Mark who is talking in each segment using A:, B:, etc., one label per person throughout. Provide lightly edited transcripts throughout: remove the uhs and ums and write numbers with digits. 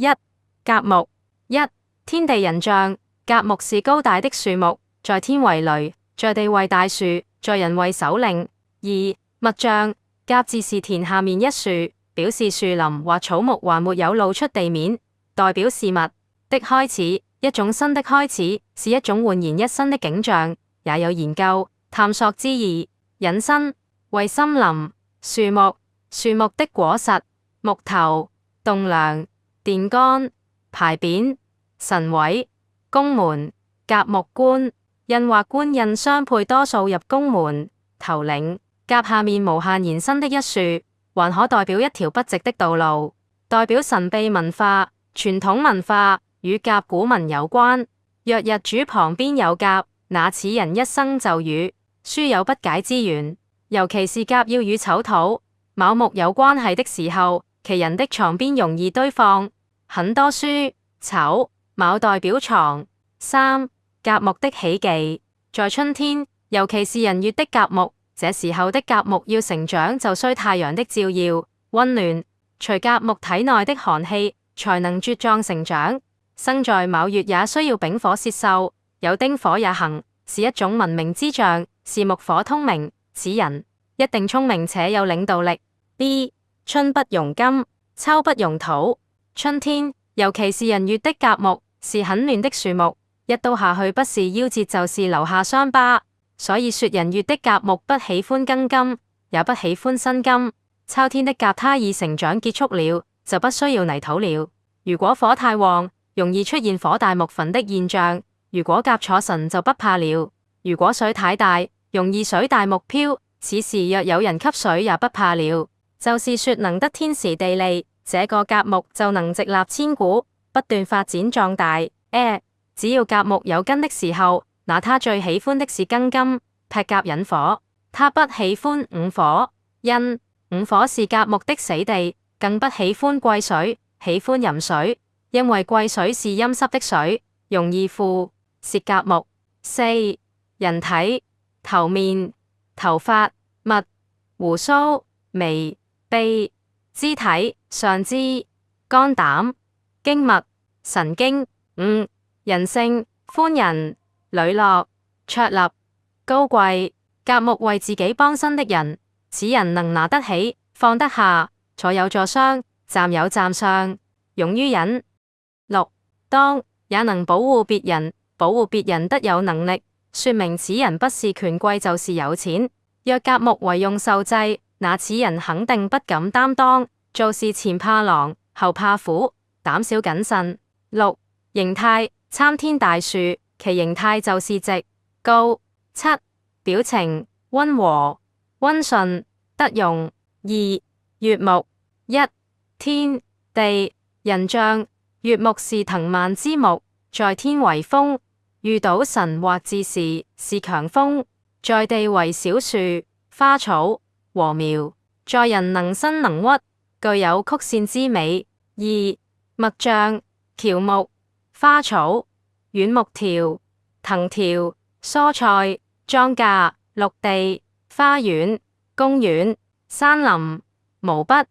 A: 一、甲木。一、天地人象，甲木是高大的樹木，在天為雷，在地為大樹，在人為首領。二、物象，甲字是田下面一樹，表示樹林或草木還沒有露出地面，代表事物的開始，一種新的開始，是一種煥然一新的景象，也有研究、探索之意。引申為森林、樹木、樹木的果實、木頭、棟樑、電桿、牌匾、神位、宮門、甲木官、印或官印相配，多數入宮門、頭領。甲下面無限延伸的一樹，還可代表一條不直的道路，代表神秘文化、傳統文化，與甲骨文有關。若日主旁邊有甲，那此人一生就與書有不解之緣。尤其是甲要與丑土、卯木有關係的時候，其人的床邊容易堆放很多書。丑、卯代表床。三、甲木的喜忌，在春天，尤其是人月的甲木，這時候的甲木要成長，就需太陽的照耀、溫暖，除甲木體內的寒氣，才能茁壯成長。生在卯月也需要丙火泄秀，有丁火也行，是一種文明之象，是木火通明，此人一定聰明且有領導力。B、春不容金，秋不容土。春天，尤其是人月的甲木，是很嫩的樹木，一刀下去不是夭折就是留下傷疤，所以說人月的甲木不喜歡更金，也不喜歡新金。秋天的甲它已成長結束了，就不需要泥土了。如果火太旺，容易出現火大木焚的現象，如果甲坐神就不怕了。如果水太大，容易水大木飄，此時若有人吸水也不怕了。就是說能得天時地利，這個甲木就能直立千古，不斷發展壯大。只要甲木有根的時候，那他最喜歡的是庚金，劈甲引火，他不喜歡午火，因午火是甲木的死地，更不喜歡癸水，喜歡壬水，因為癸水是陰濕的水，容易腐蝕甲木。四、人體，頭面、頭髮、襪、鬍鬚、眉、臂。肢體，上肢、肝膽、經脈、神經。五、人性，寬仁、磊落、卓立、高貴。甲木為自己幫身的人，此人能拿得起，放得下，坐有坐相，站有站相，勇於忍。六、當，也能保護別人，保護別人得有能力，說明此人不是權貴就是有錢。若甲木為用受制，那此人肯定不敢擔當，做事前怕狼，後怕虎，膽小謹慎。六、形態，參天大樹，其形態就是直、高。七、表情，溫和、溫順、得用。二、乙木。一、天地人象，乙木是藤蔓之木，在天為風，遇到神或自時是強風，在地為小樹、花草、禾苗，在人能伸能屈，具有曲線之美。二、物象，喬木、花草、軟木條、藤條、蔬菜、莊稼、陸地、花園、公園、山林、毛筆、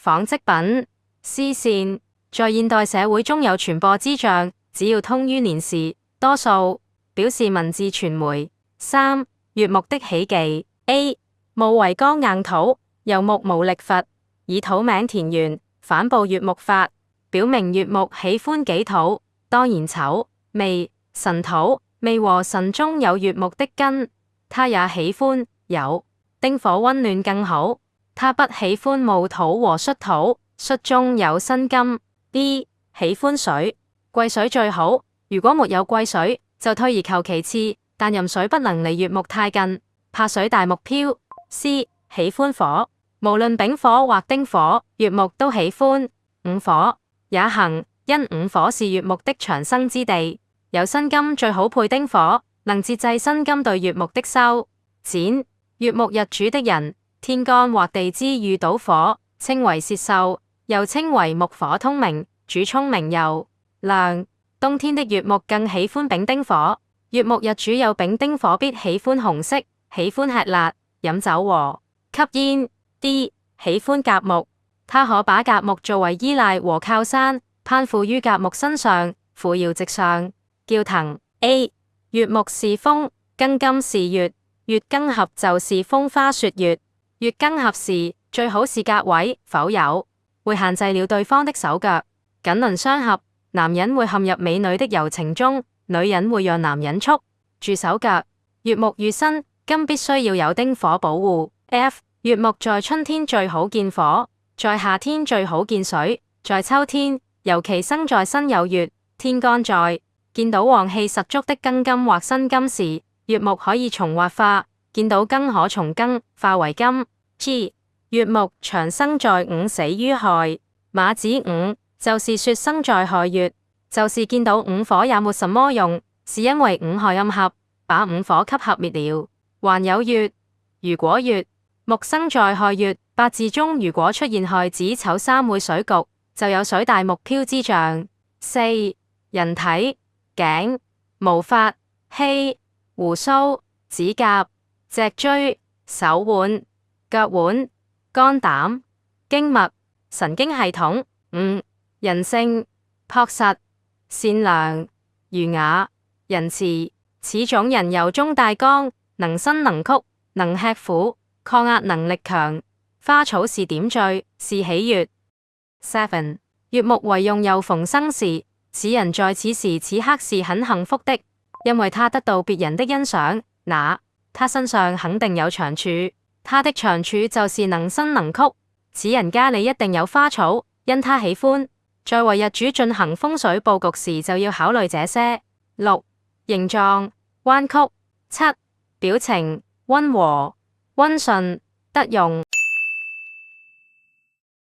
A: 紡織品、絲線。在現代社會中有傳播之象，只要通於年時，多數表示文字傳媒。三、乙木的喜忌。A、木為剛硬土，又木無力伐，以土名田園，反哺乙木法，表明乙木喜歡己土。當然丑、未、辰土，未和辰中有乙木的根，他也喜歡有丁火溫暖更好。他不喜歡戊土和戌土，戌中有辛金。B、喜歡水，癸水最好，如果沒有癸水，就退而求其次，但壬水不能離乙木太近，怕水大木飄。C、喜歡火，無論丙火或丁火，乙木都喜歡。午火也行，因午火是乙木的長生之地，有辛金最好配丁火，能節制辛金對乙木的修剪。乙木日主的人，天干或地支遇到火，稱為泄秀，又稱為木火通明，主聰明又亮。冬天的乙木更喜歡丙丁火，乙木日主有丙丁火必喜歡紅色，喜歡吃辣、飲酒和吸煙。D、喜歡甲木，他可把甲木作為依賴和靠山，攀附於甲木身上，扶搖直上。叫騰 A 月木是風，庚金是月，月庚合就是風花雪月。月庚合時最好是隔位，否有會限制了對方的手腳。緊鄰相合，男人會陷入美女的柔情中，女人會讓男人束住手腳。月木遇身，金必須要有丁火保護。F 月木在春天最好見火，在夏天最好見水，在秋天尤其生在辛酉月，天干在。見到旺氣十足的庚金或辛金時，月木可以從或化；見到庚可從庚化為金。G 月木長生在午，死於亥。馬子午就是說生在亥月，就是見到午火也沒什麼用，是因為午亥暗合，把午火給合滅了。還有月，如果月木生在亥月，八字中如果出現亥子丑三會水局，就有水大木漂之象。4人體頸、毛髮、膝、鬍鬚、指甲、脊椎、手腕、腳腕、肝膽、經脈、神經系統。5人性樸實、善良、儒雅、仁慈。此種人由中帶剛，能伸能曲，能吃苦，抗壓能力強。花草是點綴，是喜悅。7月木為用又逢生時，此人在此時此刻是很幸福的，因為他得到別人的欣賞，那他身上肯定有長處。他的長處就是能伸能曲，此人家裏一定有花草，因他喜歡。在為日主進行風水佈局時，就要考慮這些。6形狀彎曲。7表情溫和溫順得用。